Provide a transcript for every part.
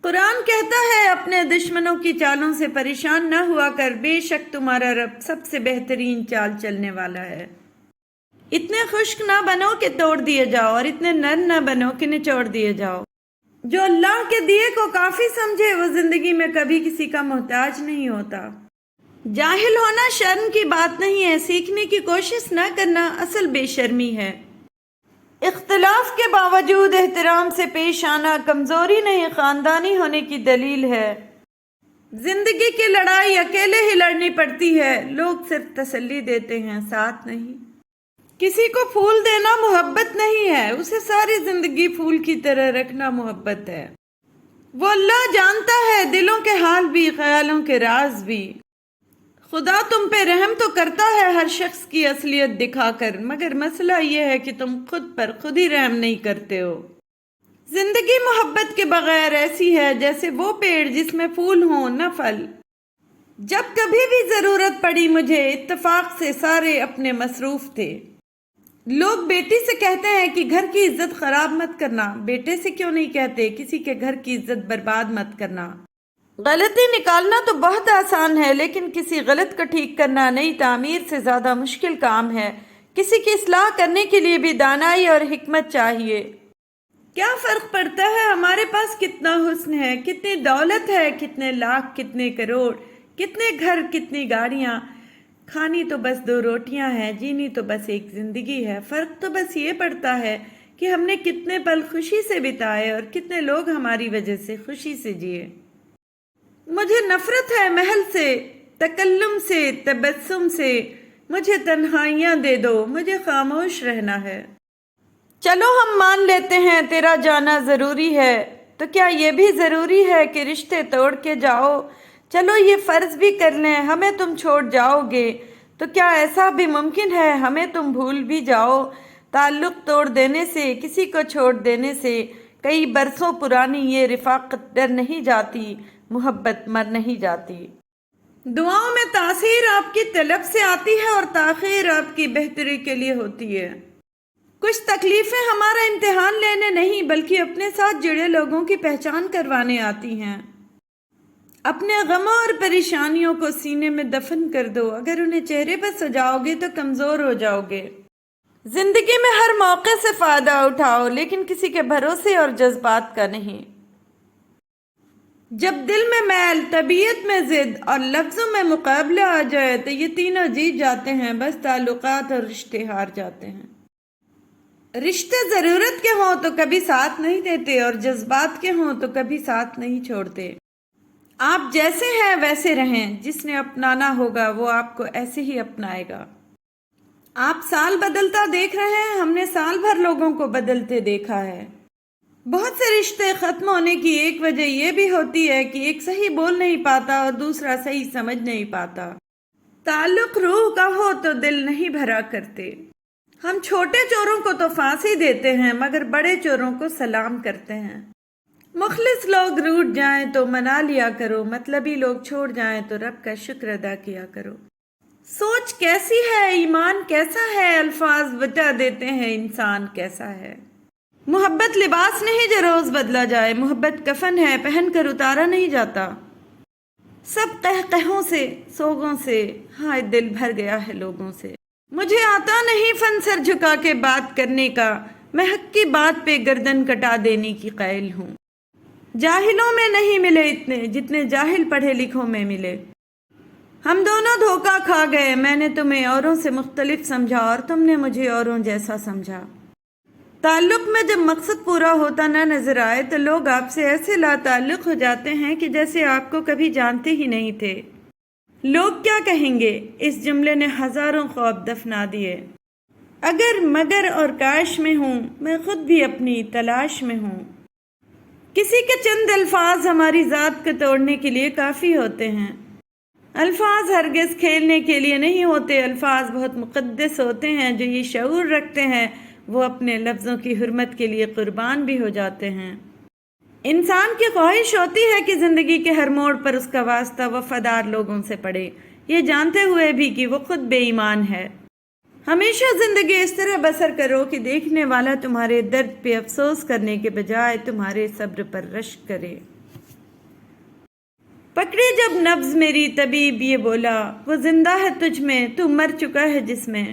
قرآن کہتا ہے اپنے دشمنوں کی چالوں سے پریشان نہ ہوا کر، بے شک تمہارا رب سب سے بہترین چال چلنے والا ہے۔ اتنے خشک نہ بنو کہ توڑ دیے جاؤ، اور اتنے نرم نہ بنو کہ نچوڑ دیے جاؤ۔ جو اللہ کے دیے کو کافی سمجھے وہ زندگی میں کبھی کسی کا محتاج نہیں ہوتا۔ جاہل ہونا شرم کی بات نہیں ہے، سیکھنے کی کوشش نہ کرنا اصل بے شرمی ہے۔ اختلاف کے باوجود احترام سے پیش آنا کمزوری نہیں، خاندانی ہونے کی دلیل ہے۔ زندگی کی لڑائی اکیلے ہی لڑنی پڑتی ہے، لوگ صرف تسلی دیتے ہیں، ساتھ نہیں۔ کسی کو پھول دینا محبت نہیں ہے، اسے ساری زندگی پھول کی طرح رکھنا محبت ہے۔ وہ اللہ جانتا ہے دلوں کے حال بھی، خیالوں کے راز بھی۔ خدا تم پہ رحم تو کرتا ہے ہر شخص کی اصلیت دکھا کر، مگر مسئلہ یہ ہے کہ تم خود پر خود ہی رحم نہیں کرتے ہو۔ زندگی محبت کے بغیر ایسی ہے جیسے وہ پیڑ جس میں پھول ہوں نہ پھل۔ جب کبھی بھی ضرورت پڑی مجھے، اتفاق سے سارے اپنے مصروف تھے۔ لوگ بیٹی سے کہتے ہیں کہ گھر کی عزت خراب مت کرنا، بیٹے سے کیوں نہیں کہتے کسی کے گھر کی عزت برباد مت کرنا؟ غلطی نکالنا تو بہت آسان ہے، لیکن کسی غلط کو ٹھیک کرنا نئی تعمیر سے زیادہ مشکل کام ہے۔ کسی کی اصلاح کرنے کے لیے بھی دانائی اور حکمت چاہیے۔ کیا فرق پڑتا ہے ہمارے پاس کتنا حسن ہے، کتنی دولت ہے، کتنے لاکھ، کتنے کروڑ، کتنے گھر، کتنی گاڑیاں؟ کھانی تو بس 2 روٹیاں ہیں، جینی تو بس ایک زندگی ہے۔ فرق تو بس یہ پڑتا ہے کہ ہم نے کتنے پل خوشی سے بتائے اور کتنے لوگ ہماری وجہ سے خوشی سے جیے۔ مجھے نفرت ہے محل سے، تکلم سے، تبسم سے۔ مجھے تنہائیاں دے دو، مجھے خاموش رہنا ہے۔ چلو ہم مان لیتے ہیں تیرا جانا ضروری ہے، تو کیا یہ بھی ضروری ہے کہ رشتے توڑ کے جاؤ؟ چلو یہ فرض بھی کر لیں ہمیں تم چھوڑ جاؤ گے، تو کیا ایسا بھی ممکن ہے ہمیں تم بھول بھی جاؤ؟ تعلق توڑ دینے سے، کسی کو چھوڑ دینے سے کئی برسوں پرانی یہ رفاقت ڈر نہیں جاتی، محبت مر نہیں جاتی۔ دعاؤں میں تاثیر آپ کی طلب سے آتی ہے اور تاخیر آپ کی بہتری کے لیے ہوتی ہے۔ کچھ تکلیفیں ہمارا امتحان لینے نہیں بلکہ اپنے ساتھ جڑے لوگوں کی پہچان کروانے آتی ہیں۔ اپنے غموں اور پریشانیوں کو سینے میں دفن کر دو، اگر انہیں چہرے پر سجاؤ گے تو کمزور ہو جاؤ گے۔ زندگی میں ہر موقع سے فائدہ اٹھاؤ، لیکن کسی کے بھروسے اور جذبات کا نہیں۔ جب دل میں میل، طبیعت میں ضد اور لفظوں میں مقابلہ آ جائے تو یہ تینوں جیت جاتے ہیں، بس تعلقات اور رشتے ہار جاتے ہیں۔ رشتے ضرورت کے ہوں تو کبھی ساتھ نہیں دیتے، اور جذبات کے ہوں تو کبھی ساتھ نہیں چھوڑتے۔ آپ جیسے ہیں ویسے رہیں، جس نے اپنانا ہوگا وہ آپ کو ایسے ہی اپنائے گا۔ آپ سال بدلتا دیکھ رہے ہیں، ہم نے سال بھر لوگوں کو بدلتے دیکھا ہے۔ بہت سے رشتے ختم ہونے کی ایک وجہ یہ بھی ہوتی ہے کہ ایک صحیح بول نہیں پاتا اور دوسرا صحیح سمجھ نہیں پاتا۔ تعلق روح کا ہو تو دل نہیں بھرا کرتے۔ ہم چھوٹے چوروں کو تو پھانسی دیتے ہیں، مگر بڑے چوروں کو سلام کرتے ہیں۔ مخلص لوگ روٹ جائیں تو منا لیا کرو، مطلبی لوگ چھوڑ جائیں تو رب کا شکر ادا کیا کرو۔ سوچ کیسی ہے، ایمان کیسا ہے، الفاظ بتا دیتے ہیں انسان کیسا ہے۔ محبت لباس نہیں جو روز بدلا جائے، محبت کفن ہے پہن کر اتارا نہیں جاتا۔ سب قہقہوں سے، سوگوں سے، ہائے دل بھر گیا ہے لوگوں سے۔ مجھے آتا نہیں فن سر جھکا کے بات کرنے کا، میں حق کی بات پہ گردن کٹا دینے کی قائل ہوں۔ جاہلوں میں نہیں ملے اتنے جتنے جاہل پڑھے لکھوں میں ملے۔ ہم دونوں دھوکہ کھا گئے، میں نے تمہیں اوروں سے مختلف سمجھا اور تم نے مجھے اوروں جیسا سمجھا۔ تعلق میں جب مقصد پورا ہوتا نہ نظر آئے تو لوگ آپ سے ایسے لا تعلق ہو جاتے ہیں کہ جیسے آپ کو کبھی جانتے ہی نہیں تھے۔ لوگ کیا کہیں گے، اس جملے نے ہزاروں خواب دفنا دیے۔ اگر مگر اور کاش میں ہوں، میں خود بھی اپنی تلاش میں ہوں۔ کسی کے چند الفاظ ہماری ذات کو توڑنے کے لیے کافی ہوتے ہیں۔ الفاظ ہرگز کھیلنے کے لیے نہیں ہوتے، الفاظ بہت مقدس ہوتے ہیں۔ جو یہ شعور رکھتے ہیں وہ اپنے لفظوں کی حرمت کے لیے قربان بھی ہو جاتے ہیں۔ انسان کی خواہش ہوتی ہے کہ زندگی کے ہر موڑ پر اس کا واسطہ وفادار لوگوں سے پڑے، یہ جانتے ہوئے بھی کہ وہ خود بے ایمان ہے۔ ہمیشہ زندگی اس طرح بسر کرو کہ دیکھنے والا تمہارے درد پہ افسوس کرنے کے بجائے تمہارے صبر پر رشک کرے۔ پکڑی جب نبض میری طبیب یہ بولا، وہ زندہ ہے تجھ میں، تو مر چکا ہے جس میں،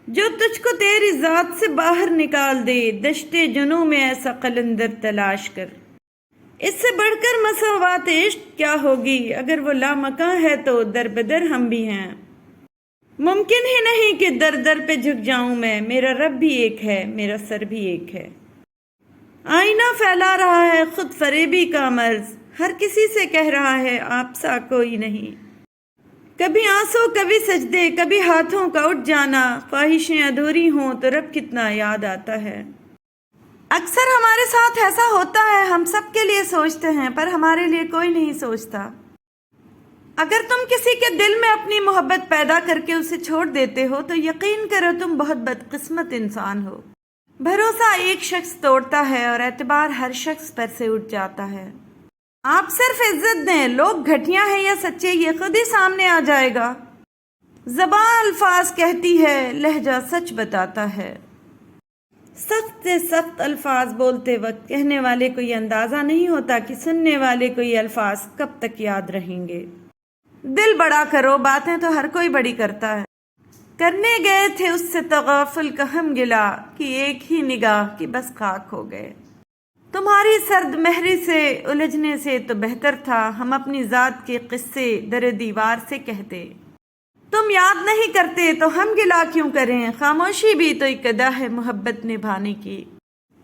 جو تجھ کو تیری ذات سے باہر نکال دے، دشتے جنوں میں ایسا قلندر تلاش کر۔ اس سے بڑھ کر مساوات عشق کیا ہوگی، اگر وہ لامکاں ہے تو در بدر ہم بھی ہیں۔ ممکن ہی نہیں کہ در در پہ جھک جاؤں میں، میرا رب بھی ایک ہے، میرا سر بھی ایک ہے۔ آئینہ پھیلا رہا ہے خود فریبی کا مرض، ہر کسی سے کہہ رہا ہے آپ سا کوئی نہیں۔ کبھی آنسو کبھی سجدے کبھی ہاتھوں کا اٹھ جانا، خواہشیں ادھوری ہوں تو رب کتنا یاد آتا ہے۔ اکثر ہمارے ساتھ ایسا ہوتا ہے، ہم سب کے لیے سوچتے ہیں پر ہمارے لیے کوئی نہیں سوچتا۔ اگر تم کسی کے دل میں اپنی محبت پیدا کر کے اسے چھوڑ دیتے ہو تو یقین کرو تم بہت بدقسمت انسان ہو۔ بھروسہ ایک شخص توڑتا ہے اور اعتبار ہر شخص پر سے اٹھ جاتا ہے۔ آپ صرف عزت دیں، لوگ گھٹیا ہیں یا سچے یہ خود ہی سامنے آ جائے گا۔ زبان الفاظ کہتی ہے، لہجہ سچ بتاتا ہے۔ سخت سے سخت الفاظ بولتے وقت کہنے والے کو یہ اندازہ نہیں ہوتا کہ سننے والے کو یہ الفاظ کب تک یاد رہیں گے۔ دل بڑا کرو، باتیں تو ہر کوئی بڑی کرتا ہے۔ کرنے گئے تھے اس سے تغافل کا ہم گلا، کہ ایک ہی نگاہ کی بس خاک ہو گئے۔ تمہاری سرد مہری سے الجھنے سے تو بہتر تھا ہم اپنی ذات کے قصے در دیوار سے کہتے۔ تم یاد نہیں کرتے تو ہم گلا کیوں کریں، خاموشی بھی تو ایک ادا ہے محبت نبھانے کی۔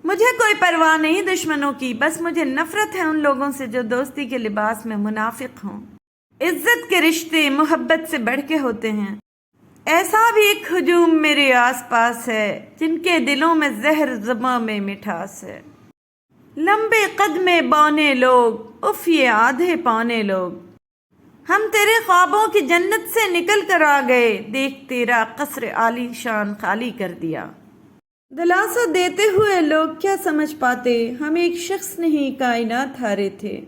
مجھے کوئی پرواہ نہیں دشمنوں کی، بس مجھے نفرت ہے ان لوگوں سے جو دوستی کے لباس میں منافق ہوں۔ عزت کے رشتے محبت سے بڑھ کے ہوتے ہیں۔ ایسا بھی ایک ہجوم میرے آس پاس ہے جن کے دلوں میں زہر زباں میں مٹھاس ہے۔ لمبے قد میں بونے لوگ، اف یہ آدھے پونے لوگ، ہم تیرے خوابوں کی جنت سے نکل کر آ گئے، دیکھ تیرا قصر عالی شان خالی کر دیا۔ دلاسا دیتے ہوئے لوگ کیا سمجھ پاتے، ہم ایک شخص نہیں کائنات ہارے تھے۔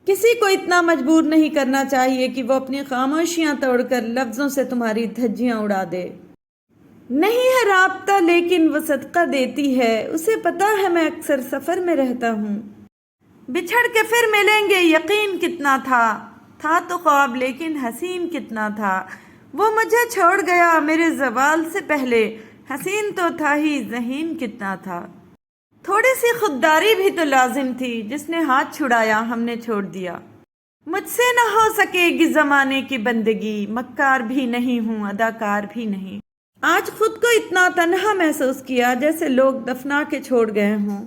کسی کو اتنا مجبور نہیں کرنا چاہیے کہ وہ اپنی خاموشیاں توڑ کر لفظوں سے تمہاری دھجیاں اڑا دے۔ نہیں ہے رابطہ لیکن وہ صدقہ دیتی ہے، اسے پتا ہے میں اکثر سفر میں رہتا ہوں۔ بچھڑ کے پھر ملیں گے یقین کتنا تھا تو خواب لیکن حسین کتنا تھا۔ وہ مجھے چھوڑ گیا میرے زوال سے پہلے، حسین تو تھا ہی ذہین کتنا تھا۔ تھوڑی سی خودداری بھی تو لازم تھی، جس نے ہاتھ چھڑایا ہم نے چھوڑ دیا۔ مجھ سے نہ ہو سکے گی زمانے کی بندگی، مکار بھی نہیں ہوں اداکار بھی نہیں۔ آج خود کو اتنا تنہا محسوس کیا جیسے لوگ دفنا کے چھوڑ گئے ہوں۔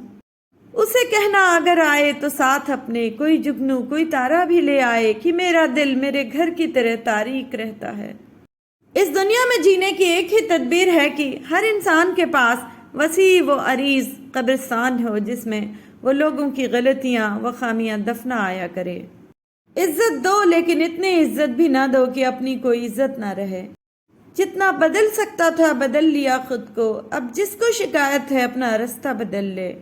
اسے کہنا اگر آئے تو ساتھ اپنے کوئی جگنو کوئی تارا بھی لے آئے، کہ میرا دل میرے گھر کی طرح تاریک رہتا ہے۔ اس دنیا میں جینے کی ایک ہی تدبیر ہے کہ ہر انسان کے پاس وسیع و عریض قبرستان ہو، جس میں وہ لوگوں کی غلطیاں و خامیاں دفنا آیا کرے۔ عزت دو لیکن اتنی عزت بھی نہ دو کہ اپنی کوئی عزت نہ رہے۔ جتنا بدل سکتا تھا بدل لیا خود کو، اب جس کو شکایت ہے اپنا رستہ بدل لے۔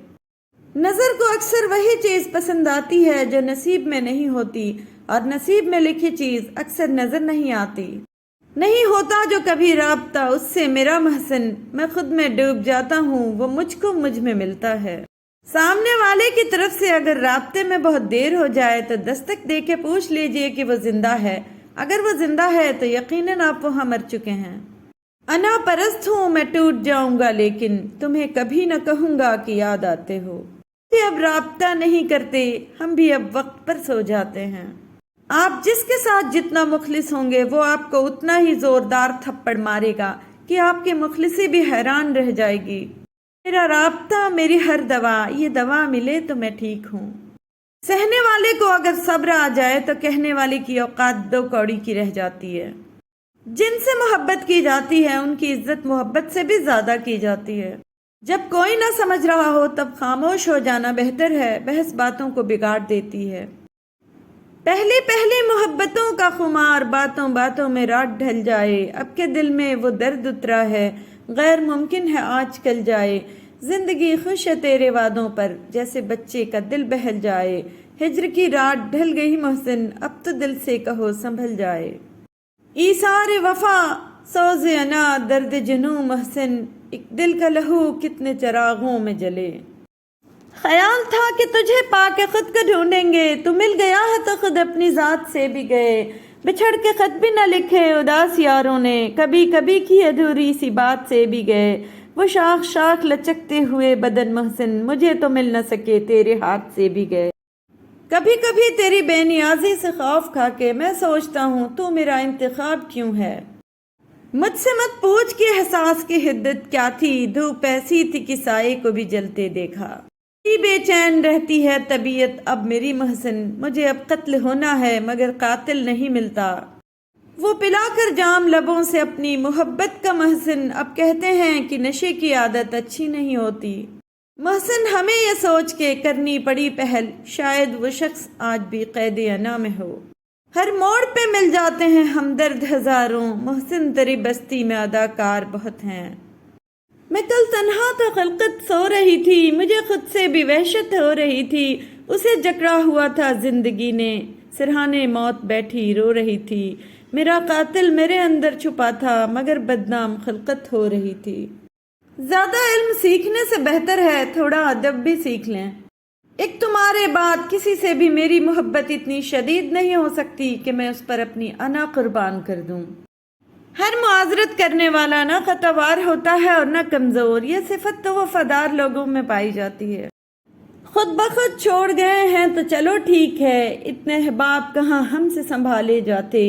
نظر کو اکثر وہی چیز پسند آتی ہے جو نصیب میں نہیں ہوتی، اور نصیب میں لکھی چیز اکثر نظر نہیں آتی۔ نہیں ہوتا جو کبھی رابطہ اس سے میرا محسن، میں خود میں ڈوب جاتا ہوں وہ مجھ کو مجھ میں ملتا ہے۔ سامنے والے کی طرف سے اگر رابطے میں بہت دیر ہو جائے تو دستک دے کے پوچھ لیجئے کہ وہ زندہ ہے۔ اگر وہ زندہ ہے تو یقیناً آپ وہاں مر چکے ہیں۔ انا پرست ہوں میں ٹوٹ جاؤں گا لیکن تمہیں کبھی نہ کہوں گا کہ یاد آتے ہو۔ اب رابطہ نہیں کرتے، ہم بھی اب وقت پر سو جاتے ہیں۔ آپ جس کے ساتھ جتنا مخلص ہوں گے وہ آپ کو اتنا ہی زوردار تھپڑ مارے گا کہ آپ کی مخلصی بھی حیران رہ جائے گی۔ میرا رابطہ میری ہر دوا، یہ دوا ملے تو میں ٹھیک ہوں۔ سہنے والے کو اگر صبر آ جائے تو کہنے والے کی اوقات دو کوڑی کی رہ جاتی ہے۔ جن سے محبت کی جاتی ہے ان کی عزت محبت سے بھی زیادہ کی جاتی ہے۔ جب کوئی نہ سمجھ رہا ہو تب خاموش ہو جانا بہتر ہے، بحث باتوں کو بگاڑ دیتی ہے۔ پہلی پہلی محبتوں کا خمار باتوں باتوں میں رات ڈھل جائے، اب کے دل میں وہ درد اترا ہے، غیر ممکن ہے آج کل جائے۔ زندگی خوش ہے تیرے وعدوں پر، جیسے بچے کا دل بہل جائے۔ ہجر کی رات ڈھل گئی محسن، اب تو دل سے کہو سنبھل جائے۔ ایثار وفا سوز انا درد جنوں محسن، ایک دل کا لہو کتنے چراغوں میں جلے۔ خیال تھا کہ تجھے پا کے خود کو ڈھونڈیں گے، تو مل گیا ہے تو خود اپنی ذات سے بھی گئے، بچھڑ کے خط بھی نہ لکھے اداس یاروں نے، کبھی کبھی کی ادھوری سی بات سے بھی گئے، وہ شاخ شاخ لچکتے ہوئے بدن محسن، مجھے تو مل نہ سکے تیرے ہاتھ سے بھی گئے۔ کبھی کبھی تیری بے نیازی سے خوف کھا کے میں سوچتا ہوں تو میرا انتخاب کیوں ہے۔ مجھ سے مت پوچھ کہ احساس کی حدت کیا تھی، دھوپ ایسی تھی کہ سائے کو بھی جلتے دیکھا۔ بے چین رہتی ہے طبیعت اب میری محسن، مجھے اب قتل ہونا ہے مگر قاتل نہیں ملتا۔ وہ پلا کر جام لبوں سے اپنی محبت کا محسن، اب کہتے ہیں کہ نشے کی عادت اچھی نہیں ہوتی۔ محسن ہمیں یہ سوچ کے کرنی پڑی پہل، شاید وہ شخص آج بھی قید انا میں ہو۔ ہر موڑ پہ مل جاتے ہیں ہمدرد ہزاروں، محسن تیری بستی میں اداکار بہت ہیں۔ میں کل تنہا تو خلقت سو رہی تھی، مجھے خود سے بھی وحشت ہو رہی تھی، اسے جکڑا ہوا تھا زندگی نے، سرہانے موت بیٹھی رو رہی تھی، میرا قاتل میرے اندر چھپا تھا مگر بدنام خلقت ہو رہی تھی۔ زیادہ علم سیکھنے سے بہتر ہے تھوڑا ادب بھی سیکھ لیں۔ ایک تمہارے بعد کسی سے بھی میری محبت اتنی شدید نہیں ہو سکتی کہ میں اس پر اپنی انا قربان کر دوں۔ ہر معاذرت کرنے والا نہ خطاوار ہوتا ہے اور نہ کمزور، یہ صفت تو وفادار لوگوں میں پائی جاتی ہے۔ خود بخود چھوڑ گئے ہیں تو چلو ٹھیک ہے، اتنے احباب کہاں ہم سے سنبھالے جاتے،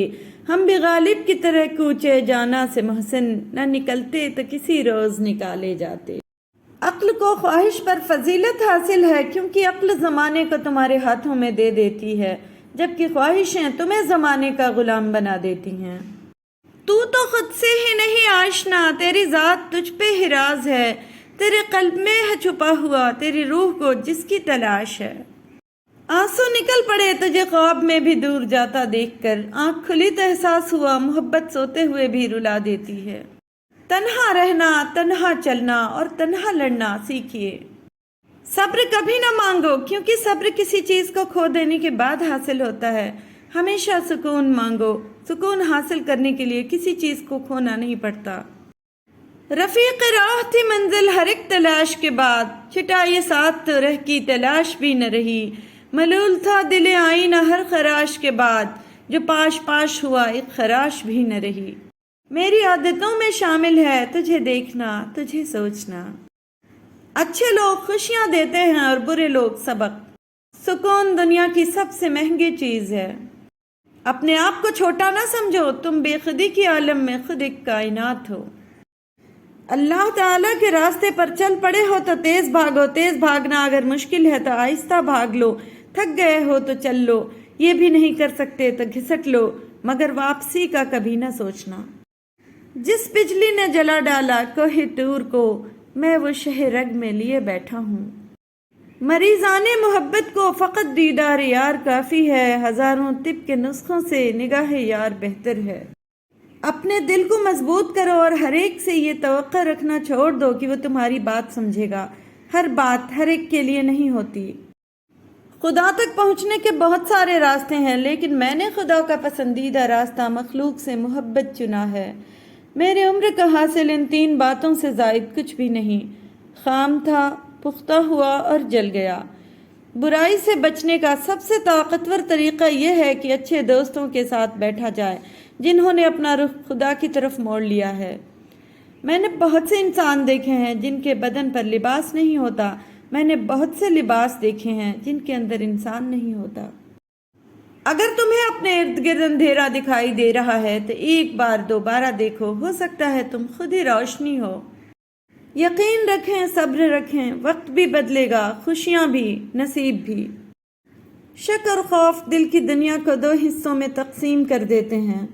ہم بھی غالب کی طرح کوچے جانا سے محسن، نہ نکلتے تو کسی روز نکالے جاتے۔ عقل کو خواہش پر فضیلت حاصل ہے، کیونکہ عقل زمانے کو تمہارے ہاتھوں میں دے دیتی ہے، جبکہ خواہشیں تمہیں زمانے کا غلام بنا دیتی ہیں۔ تو خود سے ہی نہیں آشنا، تیری ذات تجھ پہ ہی راز ہے، تیرے قلب میں ہے چھپا ہوا، تیری روح کو جس کی تلاش ہے۔ آنسو نکل پڑے تجھے خواب میں بھی دور جاتا دیکھ کر، آنکھ کھلی تو احساس ہوا محبت سوتے ہوئے بھی رلا دیتی ہے۔ تنہا رہنا، تنہا چلنا اور تنہا لڑنا سیکھیے۔ صبر کبھی نہ مانگو، کیونکہ صبر کسی چیز کو کھو دینے کے بعد حاصل ہوتا ہے۔ ہمیشہ سکون مانگو، سکون حاصل کرنے کے لیے کسی چیز کو کھونا نہیں پڑتا۔ رفیق راہ تھی منزل ہر ایک تلاش کے بعد، چھٹا یہ ساتھ تو رہ کی تلاش بھی نہ رہی، ملول تھا دل آئینہ ہر خراش کے بعد، جو پاش پاش ہوا ایک خراش بھی نہ رہی۔ میری عادتوں میں شامل ہے تجھے دیکھنا، تجھے سوچنا۔ اچھے لوگ خوشیاں دیتے ہیں اور برے لوگ سبق۔ سکون دنیا کی سب سے مہنگی چیز ہے۔ اپنے آپ کو چھوٹا نہ سمجھو، تم بے خودی کی عالم میں خود ایک کائنات ہو۔ اللہ تعالیٰ کے راستے پر چل پڑے ہو تو تیز بھاگو، تیز بھاگنا اگر مشکل ہے تو آہستہ بھاگ لو، تھک گئے ہو تو چل لو، یہ بھی نہیں کر سکتے تو گھسٹ لو، مگر واپسی کا کبھی نہ سوچنا۔ جس بجلی نے جلا ڈالا کوہ طور کو، میں وہ شہ رگ میں لیے بیٹھا ہوں۔ مریضانے محبت کو فقط دیدار یار کافی ہے، ہزاروں طب کے نسخوں سے نگاہ یار بہتر ہے۔ اپنے دل کو مضبوط کرو اور ہر ایک سے یہ توقع رکھنا چھوڑ دو کہ وہ تمہاری بات سمجھے گا۔ ہر بات ہر ایک کے لیے نہیں ہوتی۔ خدا تک پہنچنے کے بہت سارے راستے ہیں، لیکن میں نے خدا کا پسندیدہ راستہ مخلوق سے محبت چنا ہے۔ میرے عمر کا حاصل ان 3 باتوں سے زائد کچھ بھی نہیں۔ خام تھا، پختہ ہوا اور جل گیا۔ برائی سے بچنے کا سب سے طاقتور طریقہ یہ ہے کہ اچھے دوستوں کے ساتھ بیٹھا جائے، جنہوں نے اپنا رخ خدا کی طرف موڑ لیا ہے۔ میں نے بہت سے انسان دیکھے ہیں جن کے بدن پر لباس نہیں ہوتا، میں نے بہت سے لباس دیکھے ہیں جن کے اندر انسان نہیں ہوتا۔ اگر تمہیں اپنے ارد گرد اندھیرا دکھائی دے رہا ہے تو ایک بار دوبارہ دیکھو، ہو سکتا ہے تم خود ہی روشنی ہو۔ یقین رکھیں، صبر رکھیں، وقت بھی بدلے گا، خوشیاں بھی، نصیب بھی۔ شک اور خوف دل کی دنیا کو 2 حصوں میں تقسیم کر دیتے ہیں۔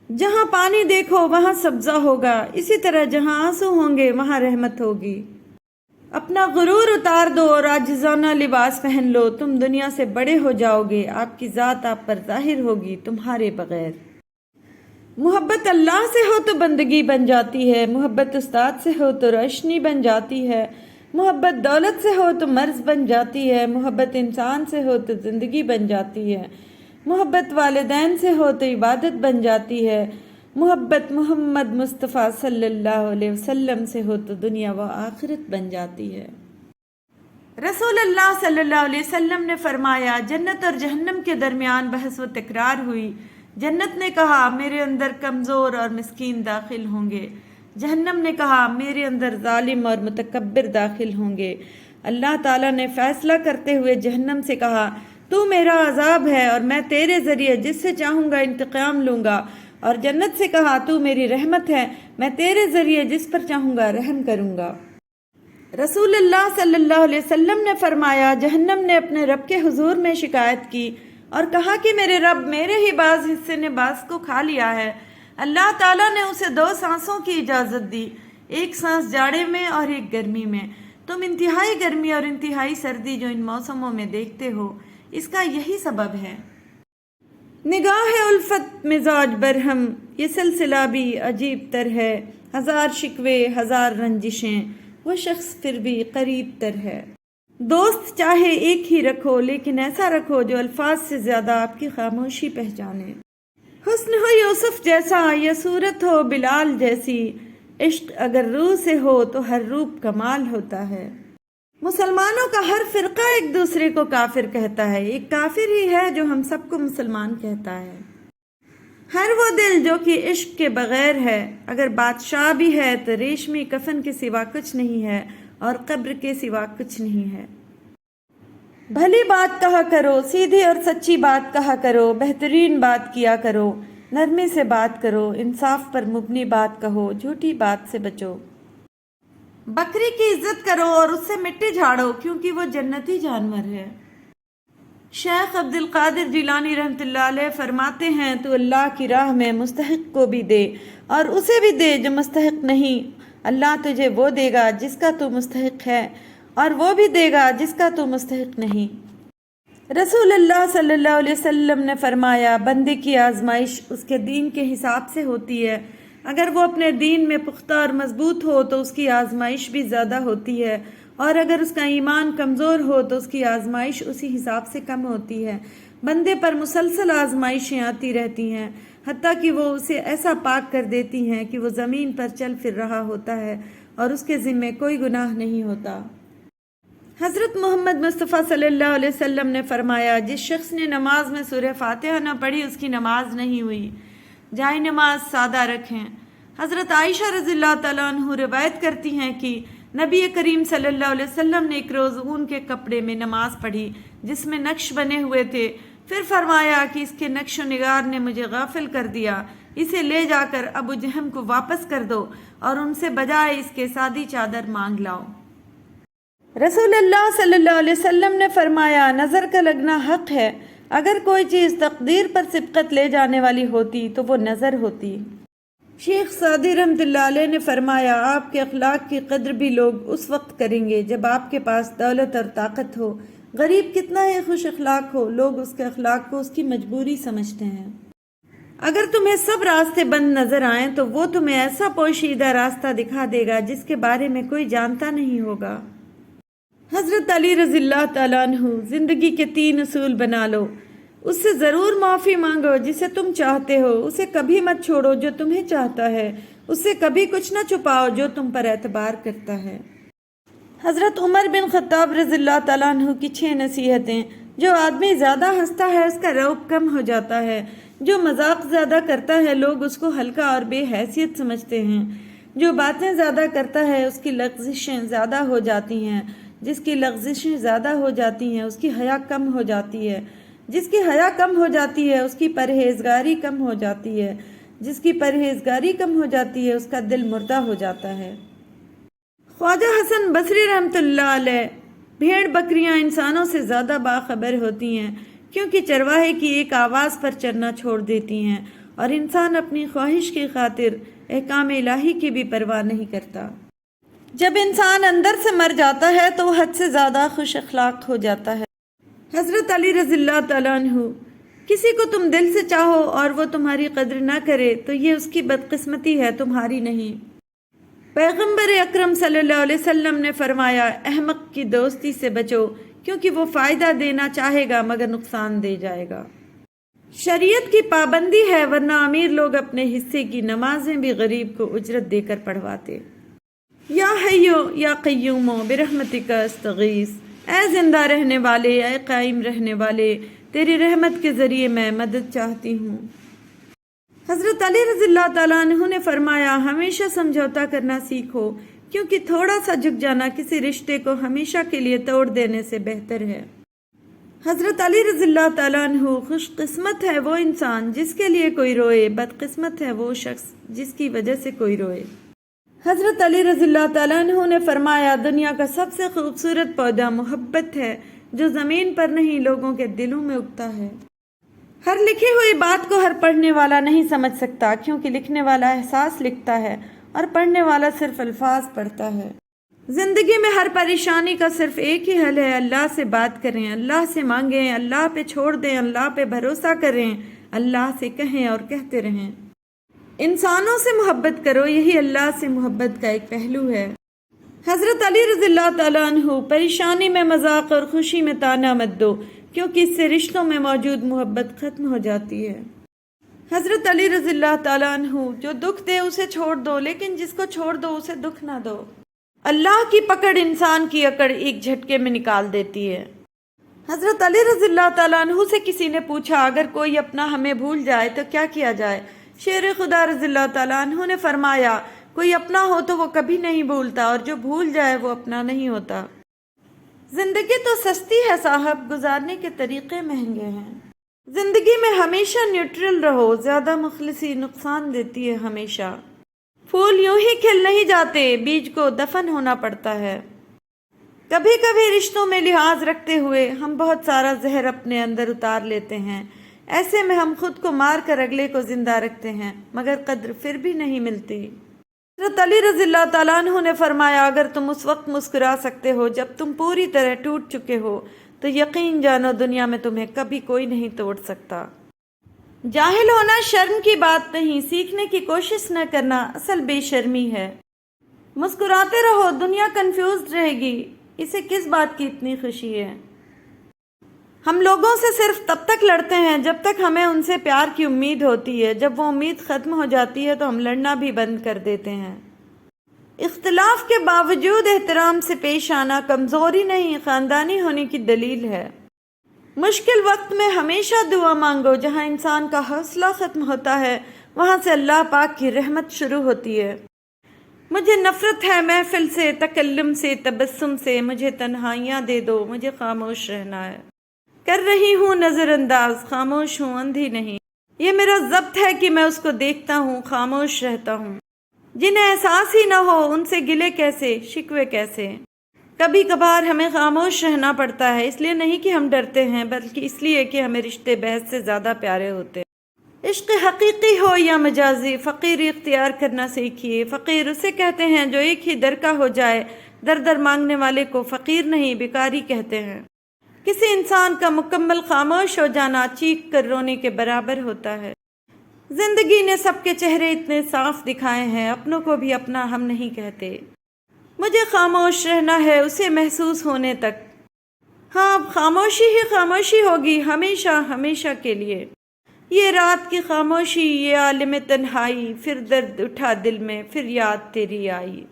جہاں پانی دیکھو وہاں سبزہ ہوگا، اسی طرح جہاں آنسو ہوں گے وہاں رحمت ہوگی۔ اپنا غرور اتار دو اور عاجزانہ لباس پہن لو، تم دنیا سے بڑے ہو جاؤ گے، آپ کی ذات آپ پر ظاہر ہوگی تمہارے بغیر۔ محبت اللہ سے ہو تو بندگی بن جاتی ہے، محبت استاد سے ہو تو روشنی بن جاتی ہے، محبت دولت سے ہو تو مرض بن جاتی ہے، محبت انسان سے ہو تو زندگی بن جاتی ہے، محبت والدین سے ہو تو عبادت بن جاتی ہے، محبت محمد مصطفیٰ صلی اللہ علیہ وسلم سے ہو تو دنیا و آخرت بن جاتی ہے۔ رسول اللہ صلی اللہ علیہ وسلم نے فرمایا جنت اور جہنم کے درمیان بحث و تکرار ہوئی۔ جنت نے کہا میرے اندر کمزور اور مسکین داخل ہوں گے، جہنم نے کہا میرے اندر ظالم اور متکبر داخل ہوں گے۔ اللہ تعالیٰ نے فیصلہ کرتے ہوئے جہنم سے کہا تو میرا عذاب ہے اور میں تیرے ذریعے جس سے چاہوں گا انتقام لوں گا، اور جنت سے کہا تو میری رحمت ہے، میں تیرے ذریعے جس پر چاہوں گا رحم کروں گا۔ رسول اللہ صلی اللہ علیہ وسلم نے فرمایا جہنم نے اپنے رب کے حضور میں شکایت کی اور کہا کہ میرے رب، میرے ہی بعض حصے نے بعض کو کھا لیا ہے۔ اللہ تعالیٰ نے اسے 2 سانسوں کی اجازت دی، ایک سانس جاڑے میں اور ایک گرمی میں۔ تم انتہائی گرمی اور انتہائی سردی جو ان موسموں میں دیکھتے ہو، اس کا یہی سبب ہے۔ نگاہ الفت مزاج برہم، یہ سلسلہ بھی عجیب تر ہے، 1000 شکوے 1000 رنجشیں، وہ شخص پھر بھی قریب تر ہے۔ دوست چاہے ایک ہی رکھو، لیکن ایسا رکھو جو الفاظ سے زیادہ آپ کی خاموشی پہچانے۔ حسن ہو یوسف جیسا یا صورت ہو بلال جیسی، عشق اگر روح سے ہو تو ہر روپ کمال ہوتا ہے۔ مسلمانوں کا ہر فرقہ ایک دوسرے کو کافر کہتا ہے، ایک کافر ہی ہے جو ہم سب کو مسلمان کہتا ہے۔ ہر وہ دل جو کہ عشق کے بغیر ہے، اگر بادشاہ بھی ہے تو ریشمی کفن کے سوا کچھ نہیں ہے اور قبر کے سوا کچھ نہیں ہے۔ بھلی بات کہا کرو، سیدھی اور سچی بات کہا کرو، بہترین بات کیا کرو، نرمی سے بات کرو، انصاف پر مبنی بات کہو، جھوٹی بات سے بچو۔ بکری کی عزت کرو اور اس سے مٹی جھاڑو، کیونکہ وہ جنتی جانور ہے۔ شیخ عبد القادر جیلانی رحمۃ اللہ علیہ فرماتے ہیں تو اللہ کی راہ میں مستحق کو بھی دے اور اسے بھی دے جو مستحق نہیں، اللہ تجھے وہ دے گا جس کا تو مستحق ہے، اور وہ بھی دے گا جس کا تو مستحق نہیں۔ رسول اللہ صلی اللہ علیہ وسلم نے فرمایا بندے کی آزمائش اس کے دین کے حساب سے ہوتی ہے، اگر وہ اپنے دین میں پختہ اور مضبوط ہو تو اس کی آزمائش بھی زیادہ ہوتی ہے، اور اگر اس کا ایمان کمزور ہو تو اس کی آزمائش اسی حساب سے کم ہوتی ہے۔ بندے پر مسلسل آزمائشیں آتی رہتی ہیں، حتیٰ کہ وہ اسے ایسا پاک کر دیتی ہیں کہ وہ زمین پر چل پھر رہا ہوتا ہے اور اس کے ذمے کوئی گناہ نہیں ہوتا۔ حضرت محمد مصطفیٰ صلی اللہ علیہ وسلم نے فرمایا جس شخص نے نماز میں سورہ فاتحہ نہ پڑھی اس کی نماز نہیں ہوئی۔ جائے نماز سادہ رکھیں۔ حضرت عائشہ رضی اللہ تعالیٰ عنہ روایت کرتی ہیں کہ نبی کریم صلی اللہ علیہ وسلم نے ایک روز اون کے کپڑے میں نماز پڑھی جس میں نقش بنے ہوئے تھے، پھر فرمایا کہ اس کے نقش و نگار نے مجھے غافل کر دیا، اسے لے جا کر ابو جہم کو واپس کر دو اور ان سے بجائے اس کے سادی چادر مانگ لاؤ۔ رسول اللہ صلی اللہ علیہ وسلم نے فرمایا نظر کا لگنا حق ہے، اگر کوئی چیز تقدیر پر سبقت لے جانے والی ہوتی تو وہ نظر ہوتی۔ شیخ سعدی رحمۃ اللہ علیہ نے فرمایا آپ کے اخلاق کی قدر بھی لوگ اس وقت کریں گے جب آپ کے پاس دولت اور طاقت ہو۔ غریب کتنا ہی خوش اخلاق ہو، لوگ اس کے اخلاق کو اس کی مجبوری سمجھتے ہیں۔ اگر تمہیں سب راستے بند نظر آئیں تو وہ تمہیں ایسا پوشیدہ راستہ دکھا دے گا جس کے بارے میں کوئی جانتا نہیں ہوگا۔ حضرت علی رضی اللہ تعالیٰ عنہ زندگی کے 3 اصول بنا لو۔ اس سے ضرور معافی مانگو جسے تم چاہتے ہو، اسے کبھی مت چھوڑو جو تمہیں چاہتا ہے، اس سے کبھی کچھ نہ چھپاؤ جو تم پر اعتبار کرتا ہے۔ حضرت عمر بن خطاب رضی اللہ تعالیٰ عنہ کی 6 نصیحتیں۔ جو آدمی زیادہ ہنستا ہے اس کا رعب کم ہو جاتا ہے، جو مذاق زیادہ کرتا ہے لوگ اس کو ہلکا اور بے حیثیت سمجھتے ہیں، جو باتیں زیادہ کرتا ہے اس کی لغزشیں زیادہ ہو جاتی ہیں، جس کی لغزشیں زیادہ ہو جاتی ہیں اس کی حیا کم ہو جاتی ہے، جس کی حیا کم ہو جاتی ہے اس کی پرہیزگاری کم ہو جاتی ہے، جس کی پرہیزگاری کم ہو جاتی ہے اس کا دل مردہ ہو جاتا ہے۔ خواجہ حسن بصری رحمۃ اللہ علیہ بھیڑ بکریاں انسانوں سے زیادہ باخبر ہوتی ہیں کیونکہ چرواہے کی ایک آواز پر چرنا چھوڑ دیتی ہیں، اور انسان اپنی خواہش کی خاطر احکام الہی کی بھی پرواہ نہیں کرتا۔ جب انسان اندر سے مر جاتا ہے تو وہ حد سے زیادہ خوش اخلاق ہو جاتا ہے۔ حضرت علی رضی اللہ تعالیٰ عنہ کسی کو تم دل سے چاہو اور وہ تمہاری قدر نہ کرے تو یہ اس کی بدقسمتی ہے، تمہاری نہیں۔ پیغمبر اکرم صلی اللہ علیہ وسلم نے فرمایا احمق کی دوستی سے بچو کیونکہ وہ فائدہ دینا چاہے گا مگر نقصان دے جائے گا۔ شریعت کی پابندی ہے ورنہ امیر لوگ اپنے حصے کی نمازیں بھی غریب کو اجرت دے کر پڑھواتے۔ یا حیو یا قیوم برحمتک استغیث، اے زندہ رہنے والے، اے قائم رہنے والے، تیری رحمت کے ذریعے میں مدد چاہتی ہوں۔ حضرت علی رضی اللہ تعالیٰ عنہ نے فرمایا، ہمیشہ سمجھوتا کرنا سیکھو، کیونکہ تھوڑا سا جھک جانا کسی رشتے کو ہمیشہ کے لیے توڑ دینے سے بہتر ہے۔ حضرت علی رضی اللہ تعالیٰ عنہ، خوش قسمت ہے وہ انسان جس کے لیے کوئی روئے، بد قسمت ہے وہ شخص جس کی وجہ سے کوئی روئے۔ حضرت علی رضی اللہ تعالیٰ عنہ نے فرمایا، دنیا کا سب سے خوبصورت پودا محبت ہے، جو زمین پر نہیں لوگوں کے دلوں میں اگتا ہے۔ ہر لکھی ہوئی بات کو ہر پڑھنے والا نہیں سمجھ سکتا، کیونکہ لکھنے والا احساس لکھتا ہے اور پڑھنے والا صرف الفاظ پڑھتا ہے۔ زندگی میں ہر پریشانی کا صرف ایک ہی حل ہے، اللہ سے بات کریں، اللہ سے مانگیں، اللہ پہ چھوڑ دیں، اللہ پہ بھروسہ کریں، اللہ سے کہیں اور کہتے رہیں۔ انسانوں سے محبت کرو، یہی اللہ سے محبت کا ایک پہلو ہے۔ حضرت علی رضی اللہ تعالیٰ عنہ، پریشانی میں مذاق اور خوشی میں طعنہ مت دو، کیونکہ اس سے رشتوں میں موجود محبت ختم ہو جاتی ہے۔ حضرت علی رضی اللہ تعالیٰ عنہ، جو دکھ دے اسے چھوڑ دو، لیکن جس کو چھوڑ دو اسے دکھ نہ دو۔ اللہ کی پکڑ انسان کی اکڑ ایک جھٹکے میں نکال دیتی ہے۔ حضرت علی رضی اللہ تعالیٰ عنہ سے کسی نے پوچھا، اگر کوئی اپنا ہمیں بھول جائے تو کیا کیا جائے؟ شیر خدا رضی اللہ تعالیٰ عنہ نے فرمایا، کوئی اپنا ہو تو وہ کبھی نہیں بھولتا، اور جو بھول جائے وہ اپنا نہیں ہوتا۔ زندگی تو سستی ہے صاحب، گزارنے کے طریقے مہنگے ہیں۔ زندگی میں ہمیشہ نیوٹرل رہو، زیادہ مخلصی نقصان دیتی ہے ہمیشہ۔ پھول یوں ہی کھل نہیں جاتے، بیج کو دفن ہونا پڑتا ہے۔ کبھی کبھی رشتوں میں لحاظ رکھتے ہوئے ہم بہت سارا زہر اپنے اندر اتار لیتے ہیں، ایسے میں ہم خود کو مار کر اگلے کو زندہ رکھتے ہیں، مگر قدر پھر بھی نہیں ملتی۔ حضرت علی رضی اللہ تعالیٰ عنہ نے فرمایا، اگر تم اس وقت مسکرا سکتے ہو جب تم پوری طرح ٹوٹ چکے ہو، تو یقین جانو دنیا میں تمہیں کبھی کوئی نہیں توڑ سکتا۔ جاہل ہونا شرم کی بات نہیں، سیکھنے کی کوشش نہ کرنا اصل بے شرمی ہے۔ مسکراتے رہو، دنیا کنفیوزڈ رہے گی، اسے کس بات کی اتنی خوشی ہے؟ ہم لوگوں سے صرف تب تک لڑتے ہیں جب تک ہمیں ان سے پیار کی امید ہوتی ہے، جب وہ امید ختم ہو جاتی ہے تو ہم لڑنا بھی بند کر دیتے ہیں۔ اختلاف کے باوجود احترام سے پیش آنا کمزوری نہیں، خاندانی ہونے کی دلیل ہے۔ مشکل وقت میں ہمیشہ دعا مانگو، جہاں انسان کا حوصلہ ختم ہوتا ہے وہاں سے اللہ پاک کی رحمت شروع ہوتی ہے۔ مجھے نفرت ہے محفل سے، تکلم سے، تبسم سے، مجھے تنہائیاں دے دو، مجھے خاموش رہنا ہے۔ کر رہی ہوں نظر انداز، خاموش ہوں، اندھی نہیں۔ یہ میرا ضبط ہے کہ میں اس کو دیکھتا ہوں، خاموش رہتا ہوں۔ جنہیں احساس ہی نہ ہو ان سے گلے کیسے، شکوے کیسے؟ کبھی کبھار ہمیں خاموش رہنا پڑتا ہے، اس لیے نہیں کہ ہم ڈرتے ہیں، بلکہ اس لیے کہ ہمیں رشتے بحث سے زیادہ پیارے ہوتے ہیں۔ عشق حقیقی ہو یا مجازی، فقیری اختیار کرنا سیکھیے۔ فقیر اسے کہتے ہیں جو ایک ہی در کا ہو جائے، در در مانگنے والے کو فقیر نہیں بھکاری کہتے ہیں۔ کسی انسان کا مکمل خاموش ہو جانا چیخ کر رونے کے برابر ہوتا ہے۔ زندگی نے سب کے چہرے اتنے صاف دکھائے ہیں، اپنوں کو بھی اپنا ہم نہیں کہتے۔ مجھے خاموش رہنا ہے اسے محسوس ہونے تک۔ ہاں، خاموشی ہی خاموشی ہوگی، ہمیشہ ہمیشہ کے لیے۔ یہ رات کی خاموشی، یہ عالم تنہائی، پھر درد اٹھا دل میں، پھر یاد تیری آئی۔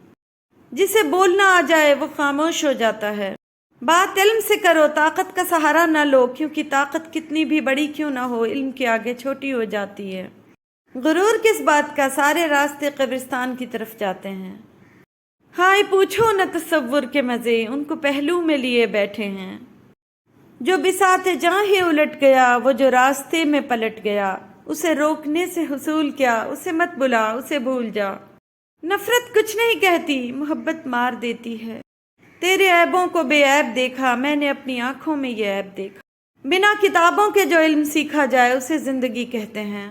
جسے بولنا آ جائے وہ خاموش ہو جاتا ہے۔ بات علم سے کرو، طاقت کا سہارا نہ لو، کیونکہ طاقت کتنی بھی بڑی کیوں نہ ہو، علم کے آگے چھوٹی ہو جاتی ہے۔ غرور کس بات کا، سارے راستے قبرستان کی طرف جاتے ہیں۔ ہائے پوچھو نہ تصور کے مزے، ان کو پہلو میں لیے بیٹھے ہیں۔ جو بساط جاں ہی الٹ گیا، وہ جو راستے میں پلٹ گیا، اسے روکنے سے حصول کیا، اسے مت بلا، اسے بھول جا۔ نفرت کچھ نہیں کہتی، محبت مار دیتی ہے۔ تیرے عیبوں کو بے عیب دیکھا، میں نے اپنی آنکھوں میں یہ عیب دیکھا۔ بنا کتابوں کے جو علم سیکھا جائے اسے زندگی کہتے ہیں۔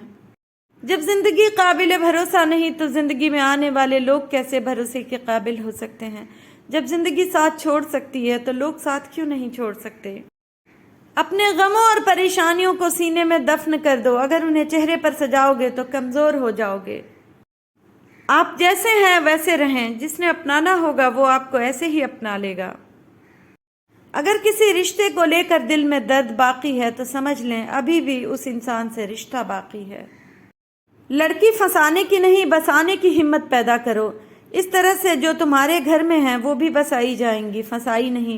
جب زندگی قابل بھروسہ نہیں تو زندگی میں آنے والے لوگ کیسے بھروسے کے قابل ہو سکتے ہیں؟ جب زندگی ساتھ چھوڑ سکتی ہے تو لوگ ساتھ کیوں نہیں چھوڑ سکتے؟ اپنے غموں اور پریشانیوں کو سینے میں دفن کر دو، اگر انہیں چہرے پر سجاؤ گے تو کمزور ہو جاؤ گے۔ آپ جیسے ہیں ویسے رہیں، جس نے اپنانا ہوگا وہ آپ کو ایسے ہی اپنا لے گا۔ اگر کسی رشتے کو لے کر دل میں درد باقی ہے تو سمجھ لیں ابھی بھی اس انسان سے رشتہ باقی ہے۔ لڑکی پھنسانے کی نہیں، بسانے کی ہمت پیدا کرو، اس طرح سے جو تمہارے گھر میں ہیں وہ بھی بسائی جائیں گی، پھنسائی نہیں،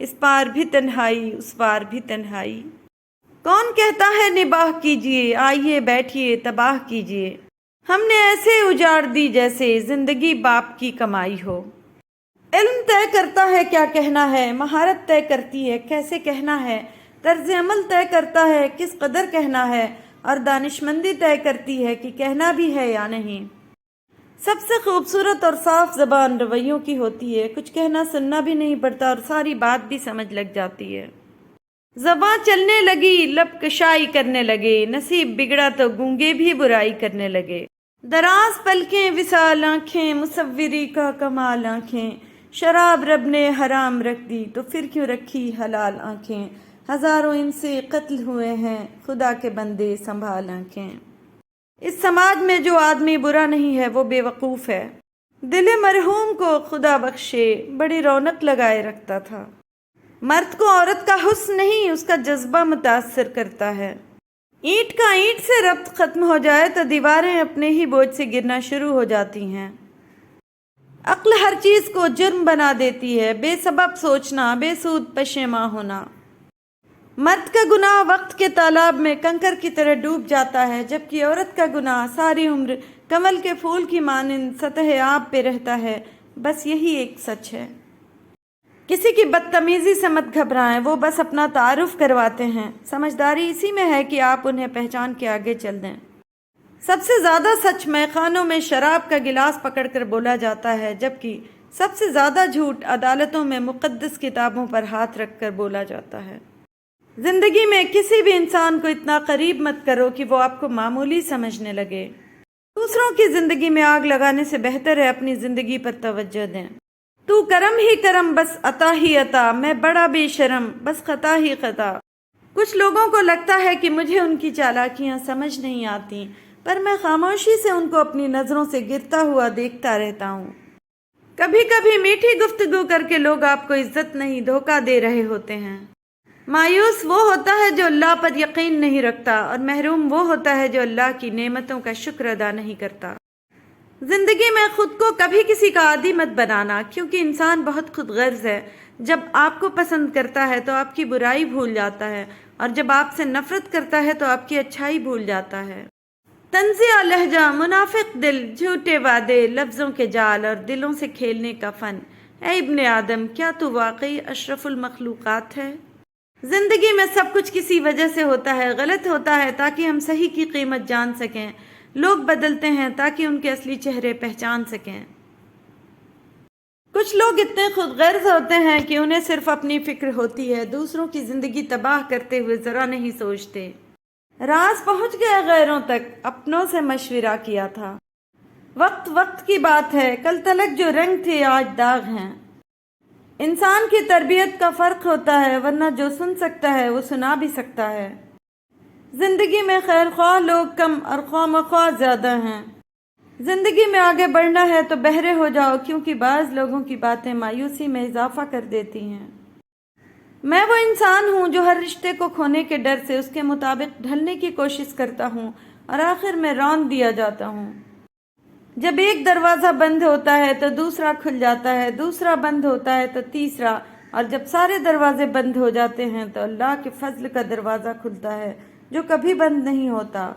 اس پار بھی تنہائی اس پار بھی تنہائی. کون کہتا ہے نباہ کیجئے آئیے بیٹھیے تباہ کیجئے. ہم نے ایسے اجاڑ دی جیسے زندگی باپ کی کمائی ہو. علم طے کرتا ہے کیا کہنا ہے، مہارت طے کرتی ہے کیسے کہنا ہے، طرز عمل طے کرتا ہے کس قدر کہنا ہے، اور دانشمندی طے کرتی ہے کہ کہنا بھی ہے یا نہیں. سب سے خوبصورت اور صاف زبان رویوں کی ہوتی ہے. کچھ کہنا سننا بھی نہیں پڑتا اور ساری بات بھی سمجھ لگ جاتی ہے. زبان چلنے لگی لب کشائی کرنے لگے، نصیب بگڑا تو گونگے بھی برائی کرنے لگے. دراز پلکیں وصال آنکھیں، مصوری کا کمال آنکھیں. شراب رب نے حرام رکھ دی تو پھر کیوں رکھی حلال آنکھیں. ہزاروں ان سے قتل ہوئے ہیں خدا کے بندے سنبھال آنکھیں. اس سماج میں جو آدمی برا نہیں ہے وہ بے وقوف ہے. دل مرحوم کو خدا بخشے بڑی رونق لگائے رکھتا تھا. مرد کو عورت کا حسن نہیں اس کا جذبہ متاثر کرتا ہے. اینٹ کا اینٹ سے ربط ختم ہو جائے تو دیواریں اپنے ہی بوجھ سے گرنا شروع ہو جاتی ہیں. عقل ہر چیز کو جرم بنا دیتی ہے. بے سبب سوچنا، بے سود پشیماں ہونا. مرد کا گناہ وقت کے تالاب میں کنکر کی طرح ڈوب جاتا ہے، جبکہ عورت کا گناہ ساری عمر کمل کے پھول کی مانند سطح آب پہ رہتا ہے. بس یہی ایک سچ ہے. کسی کی بدتمیزی سے مت گھبرائیں، وہ بس اپنا تعارف کرواتے ہیں. سمجھداری اسی میں ہے کہ آپ انہیں پہچان کے آگے چل دیں. سب سے زیادہ سچ میخانوں میں شراب کا گلاس پکڑ کر بولا جاتا ہے، جبکہ سب سے زیادہ جھوٹ عدالتوں میں مقدس کتابوں پر ہاتھ رکھ کر بولا جاتا ہے. زندگی میں کسی بھی انسان کو اتنا قریب مت کرو کہ وہ آپ کو معمولی سمجھنے لگے. دوسروں کی زندگی میں آگ لگانے سے بہتر ہے اپنی زندگی پر توجہ دیں. تو کرم ہی کرم بس عطا ہی عطا، میں بڑا بے شرم بس خطا ہی خطا. کچھ لوگوں کو لگتا ہے کہ مجھے ان کی چالاکیاں سمجھ نہیں آتی، پر میں خاموشی سے ان کو اپنی نظروں سے گرتا ہوا دیکھتا رہتا ہوں. کبھی کبھی میٹھی گفتگو کر کے لوگ آپ کو عزت نہیں دھوکہ دے رہے ہوتے ہیں. مایوس وہ ہوتا ہے جو اللہ پر یقین نہیں رکھتا، اور محروم وہ ہوتا ہے جو اللہ کی نعمتوں کا شکر ادا نہیں کرتا. زندگی میں خود کو کبھی کسی کا عادی مت بنانا، کیونکہ انسان بہت خود غرض ہے. جب آپ کو پسند کرتا ہے تو آپ کی برائی بھول جاتا ہے، اور جب آپ سے نفرت کرتا ہے تو آپ کی اچھائی بھول جاتا ہے. تنزیہ لہجہ، منافق دل، جھوٹے وعدے، لفظوں کے جال اور دلوں سے کھیلنے کا فن. اے ابن آدم، کیا تو واقعی اشرف المخلوقات ہے؟ زندگی میں سب کچھ کسی وجہ سے ہوتا ہے. غلط ہوتا ہے تاکہ ہم صحیح کی قیمت جان سکیں. لوگ بدلتے ہیں تاکہ ان کے اصلی چہرے پہچان سکیں. کچھ لوگ اتنے خود غرض ہوتے ہیں کہ انہیں صرف اپنی فکر ہوتی ہے، دوسروں کی زندگی تباہ کرتے ہوئے ذرا نہیں سوچتے. راز پہنچ گیا غیروں تک، اپنوں سے مشورہ کیا تھا. وقت وقت کی بات ہے، کل تلک جو رنگ تھے آج داغ ہیں. انسان کی تربیت کا فرق ہوتا ہے، ورنہ جو سن سکتا ہے وہ سنا بھی سکتا ہے. زندگی میں خیر خواہ لوگ کم اور خواہ مخواہ زیادہ ہیں. زندگی میں آگے بڑھنا ہے تو بہرے ہو جاؤ، کیونکہ بعض لوگوں کی باتیں مایوسی میں اضافہ کر دیتی ہیں. میں وہ انسان ہوں جو ہر رشتے کو کھونے کے ڈر سے اس کے مطابق ڈھلنے کی کوشش کرتا ہوں اور آخر میں رون دیا جاتا ہوں. جب ایک دروازہ بند ہوتا ہے تو دوسرا کھل جاتا ہے، دوسرا بند ہوتا ہے تو تیسرا، اور جب سارے دروازے بند ہو جاتے ہیں تو اللہ کے فضل کا دروازہ کھلتا ہے جو کبھی بند نہیں ہوتا.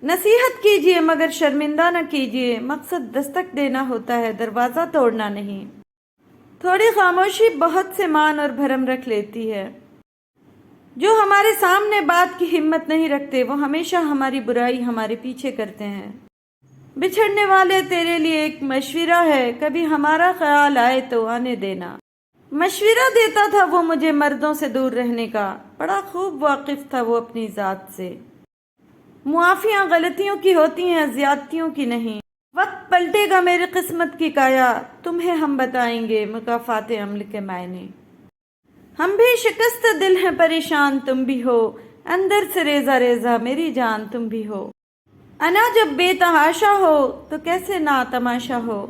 نصیحت کیجیے مگر شرمندہ نہ کیجیے. مقصد دستک دینا ہوتا ہے، دروازہ توڑنا نہیں. تھوڑی خاموشی بہت سے مان اور بھرم رکھ لیتی ہے. جو ہمارے سامنے بات کی ہمت نہیں رکھتے وہ ہمیشہ ہماری برائی ہمارے پیچھے کرتے ہیں. بچھڑنے والے تیرے لیے ایک مشورہ ہے، کبھی ہمارا خیال آئے تو آنے دینا. مشورہ دیتا تھا وہ مجھے مردوں سے دور رہنے کا، بڑا خوب واقف تھا وہ اپنی ذات سے. معافیاں غلطیوں کی ہوتی ہیں، زیادتیوں کی نہیں. وقت پلٹے گا میری قسمت کی کایا، تمہیں ہم بتائیں گے مکافات عمل کے معنی. ہم بھی شکست دل ہیں پریشان، تم بھی ہو اندر سے ریزہ ریزہ میری جان تم بھی ہو. انا جب بے تحاشا ہو تو کیسے نا تماشا ہو.